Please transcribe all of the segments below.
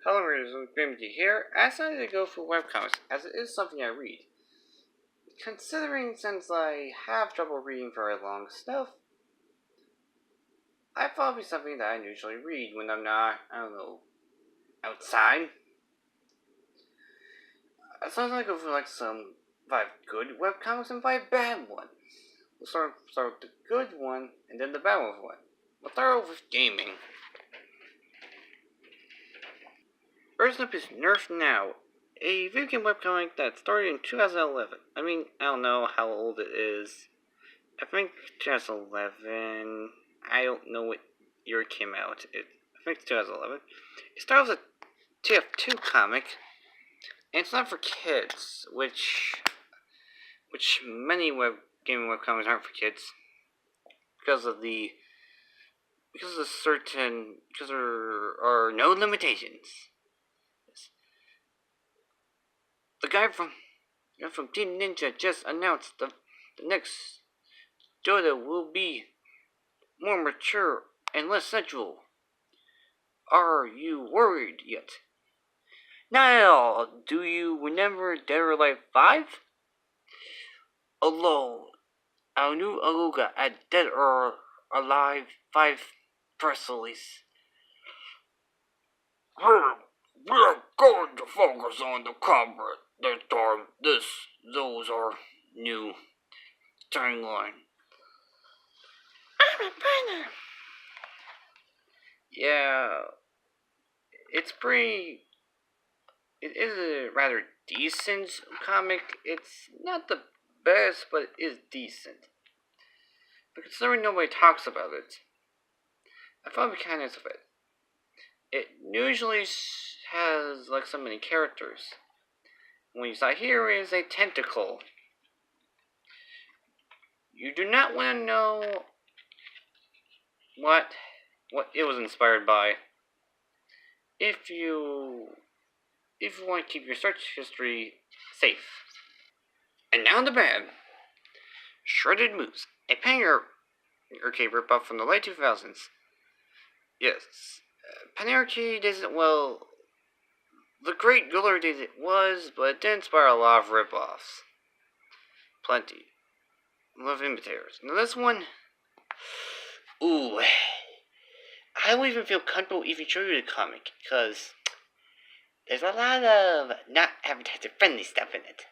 Hello readers, Grimdy here. I decided to go for webcomics as it is something I read. Considering since I have trouble reading very long stuff, I thought it'd be something that I usually read when I'm not, outside. So I go for some 5 good webcomics and 5 bad ones. We'll start with the good one and then the bad one. We'll start off with gaming. First up is Nerf Now, a video game webcomic that started in 2011. I don't know how old it is. I think 2011. I don't know what year it came out. I think it's 2011. It starts with a TF2 comic, and it's not for kids, which many gaming webcomics aren't for kids because there are no limitations. The guy from Team Ninja just announced the next Dota will be more mature and less sensual. Are you worried yet? Not at all. Do you remember Dead or Alive 5? Alone. Our new Aluga at Dead or Alive 5 press release. We're going to focus on the combat this time. Those are new tagline. I'm a banner. Yeah, it's pretty. It is a rather decent comic. It's not the best, but it is decent. But considering nobody talks about it, I found the mechanics of it. It usually has so many characters. What you saw here is a tentacle. You do not want to know what it was inspired by. If you want to keep your search history safe. And now the bad. Shredded Moose, a Panger arcade ripoff from the late 2000s. Yes, Panger arcade isn't, the great good old days it was, but it did inspire a lot of ripoffs. Plenty. Love imitators. Now this one, ooh, I don't even feel comfortable even showing you the comic, because there's a lot of not advertiser friendly stuff in it.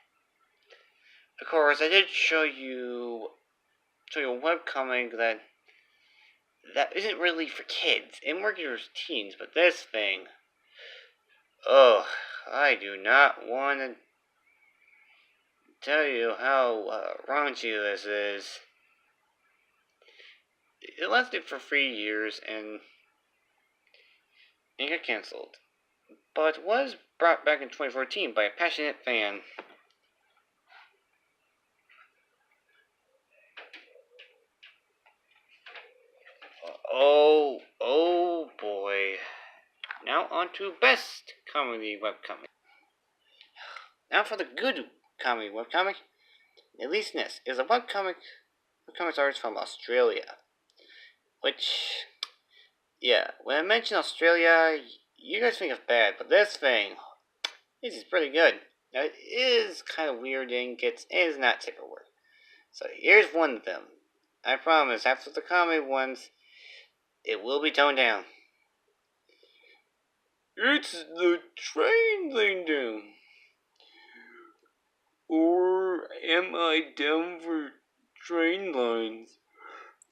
Of course, I did show you a webcomic that isn't really for kids. It more gears teens, but this thing, I do not want to tell you how raunchy this is. It lasted for 3 years and got cancelled, but was brought back in 2014 by a passionate fan. Oh boy. Now on to best comedy webcomic. Now for the good comedy webcomic. Elise Ness is a webcomic artist from Australia. Which, yeah, when I mention Australia, you guys think it's bad, but this is pretty good. Now, it is kind of weird and it is not safe for work. So here's one of them. I promise, after the comedy ones, it will be toned down. It's the train thing down. Or am I down for train lines?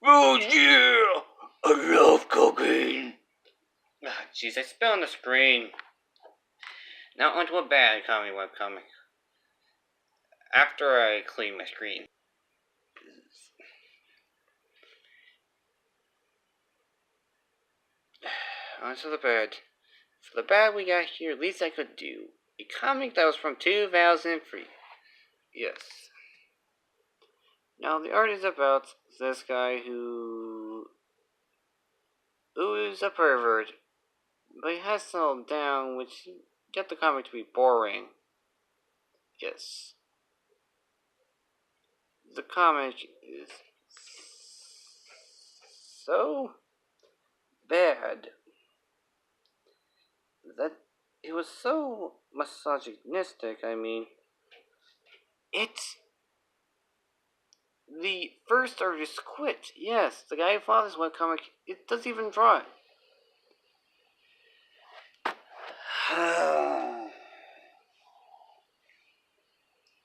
Oh yeah! I love cooking! Jeez, I spit on the screen. Now onto a bad comedy webcomic. After I clean my screen. Onto the bad. For the bad we got here, Least I Could Do. A comic that was from 2003. Yes. Now the art is about this guy who is a pervert, but he has settled down, which get the comic to be boring. Yes. The comic is so bad that it was so misogynistic. I mean, it's the first artist quit. Yes, the guy who fought this webcomic, it doesn't even draw it.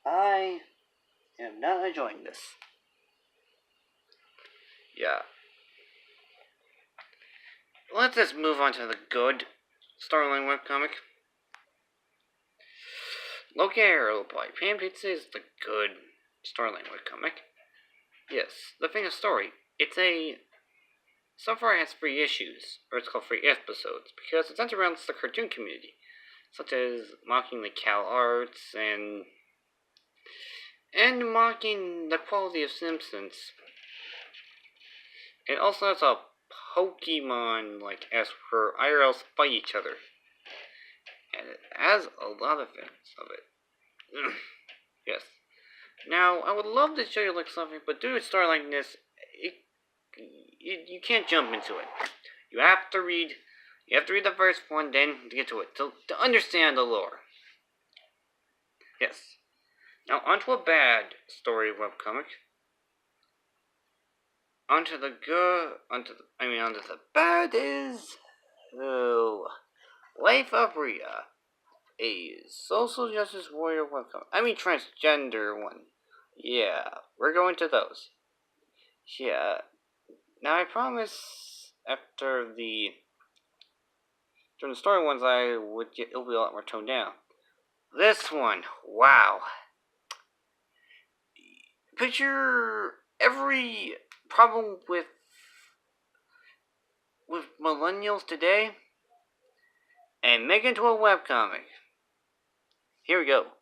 I am not enjoying this. Yeah. Let's just move on to the good storyline webcomic. Loki Arrow by Pan Pizza is the good storyline webcomic. Yes, the famous story. It's a... So far it has 3 issues, or it's called 3 episodes, because it centers around the cartoon community, such as mocking the Cal arts and mocking the quality of Simpsons. It also has a Pokemon, like, as for IRLs fight each other. And it has a lot of things of it. Yes. Now, I would love to show you like something, but due to a story like this, you can't jump into it. You have to read the first one, then to get to it, to understand the lore. Yes. Now, onto a bad story webcomic. Onto the bad is... Oh... Life of Rhea. A social justice warrior webcomic. Transgender one. Yeah, we're going to those. Yeah. Now, I promise during the story ones, it'll be a lot more toned down. This one, wow. Picture every problem with millennials today and make it into a webcomic. Here we go.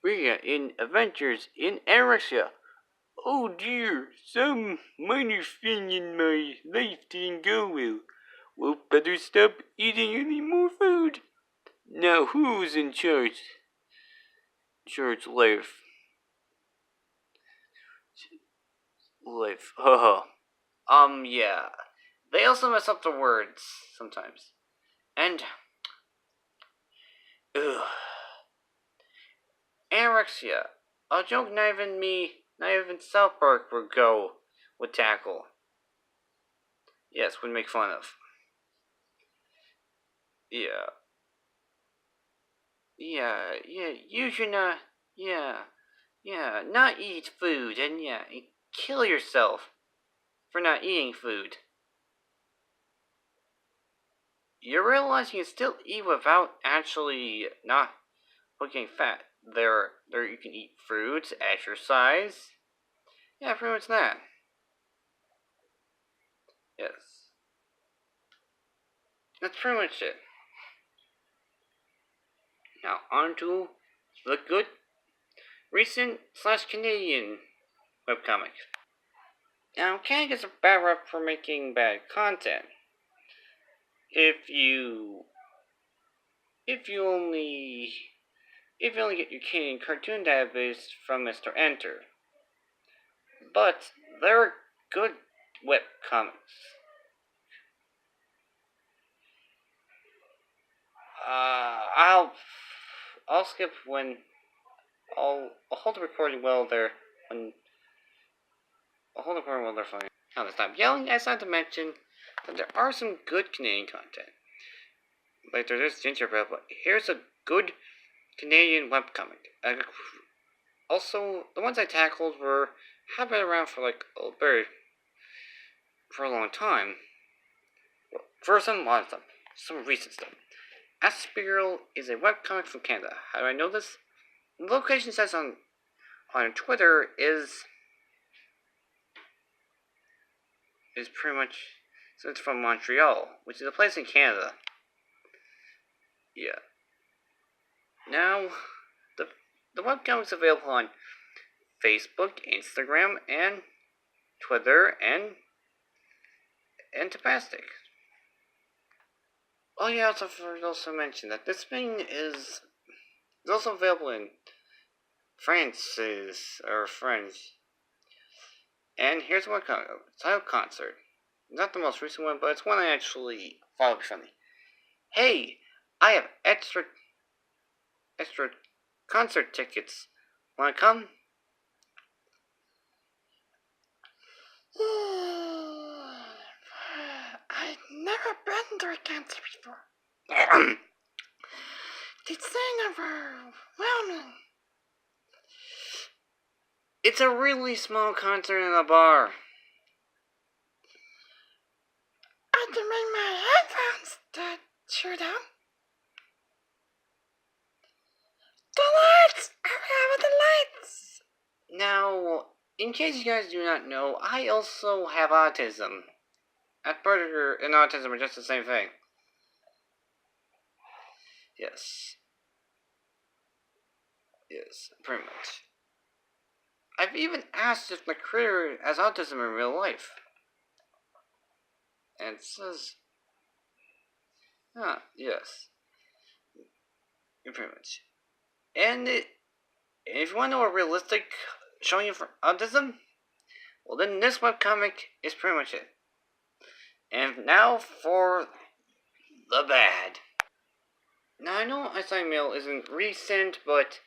Rhea in Adventures in Anorexia. Oh dear, some minor thing in my life didn't go well. Well, better stop eating any more food. Now who's in charge? Charge life. Haha. Yeah. They also mess up the words sometimes. And anorexia. A joke not even South Park would tackle. Yes, would make fun of. Yeah. You should not, not eat food and kill yourself for not eating food. You realize you can still eat without actually not getting fat. There you can eat fruits, exercise. Yeah, pretty much that. Yes. That's pretty much it. Now, on to the good recent / Canadian webcomic. Now, Canada gets a bad rep for making bad content. If you only get your Canadian cartoon database from Mr. Enter. But there are good webcomics. I'll skip when I'll hold the recording while they're funny. Now to stop yelling, I decided to mention that there are some good Canadian content. Like there's Gingerbread, but here's a good Canadian webcomic. Also, the ones I tackled have been around for for a long time. For some recent stuff. Aspiral is a webcomic from Canada. How do I know this? The location says on Twitter is pretty much, so it's from Montreal, which is a place in Canada. Yeah. Now, the webcomic is available on Facebook, Instagram, and Twitter, and Tapastic. Oh yeah, I also mention that this thing is also available in French. And here's one title concert. not the most recent one, but it's one I actually thought would be funny. Hey, I have extra concert tickets. Wanna come? I've never been to a concert before. They sing overwhelming. It's a really small concert in a bar. I can make my headphones to shoot out. The lights! I have the lights! Now, in case you guys do not know, I also have autism. Asperger and autism are just the same thing. Yes. Yes, pretty much. I've even asked if my critter has autism in real life. And it says, yes. Pretty much. And if you want to know a realistic showing for autism, well then this webcomic is pretty much it. And now for the bad. Now I know Einstein Mail isn't recent, but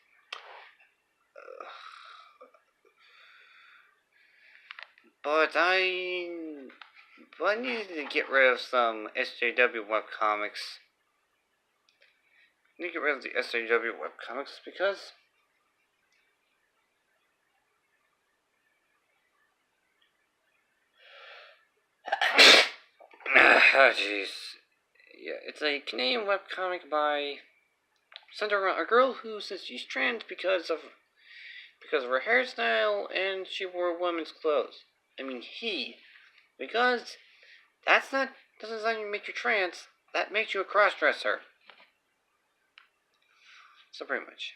I needed to get rid of some SJW webcomics. I need to get rid of the SJW webcomics because oh jeez. Yeah, it's a Canadian webcomic by centered around a girl who says she's trans because of her hairstyle and she wore women's clothes. I mean because doesn't make you trans. That makes you a crossdresser. So pretty much.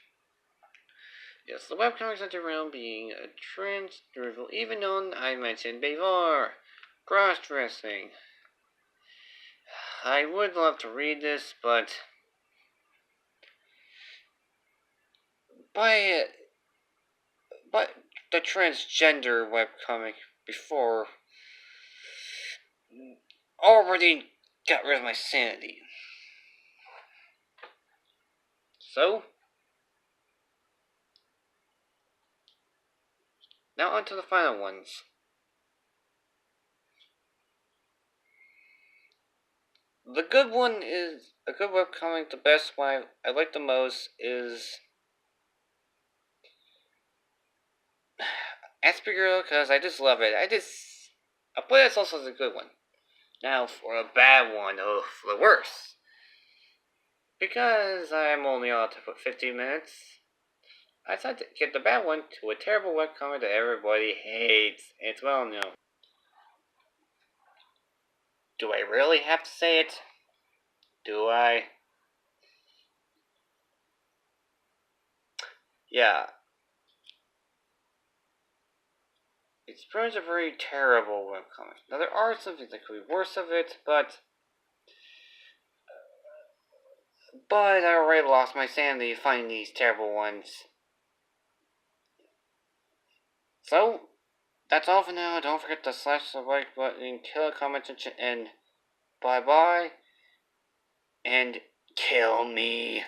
Yes, the webcomic centered around being a trans reveal, even though I mentioned before. Cross-dressing. I would love to read this, but by the transgender webcomic before already got rid of my sanity. So, now on to the final ones. The good one is a good webcomic. The best one I like the most is Asperger, because I just love it. But it's also a good one. Now for a bad one, the worst. Because I'm only allowed to put 15 minutes, I decided to get the bad one to a terrible webcomic that everybody hates. It's well known. Do I really have to say it? Do I? Yeah. It's pretty much a very terrible webcomic. Now there are some things that could be worse of it, but I already lost my sanity finding these terrible ones. So, that's all for now. Don't forget to slash the like button, kill a comment, and bye-bye. And kill me.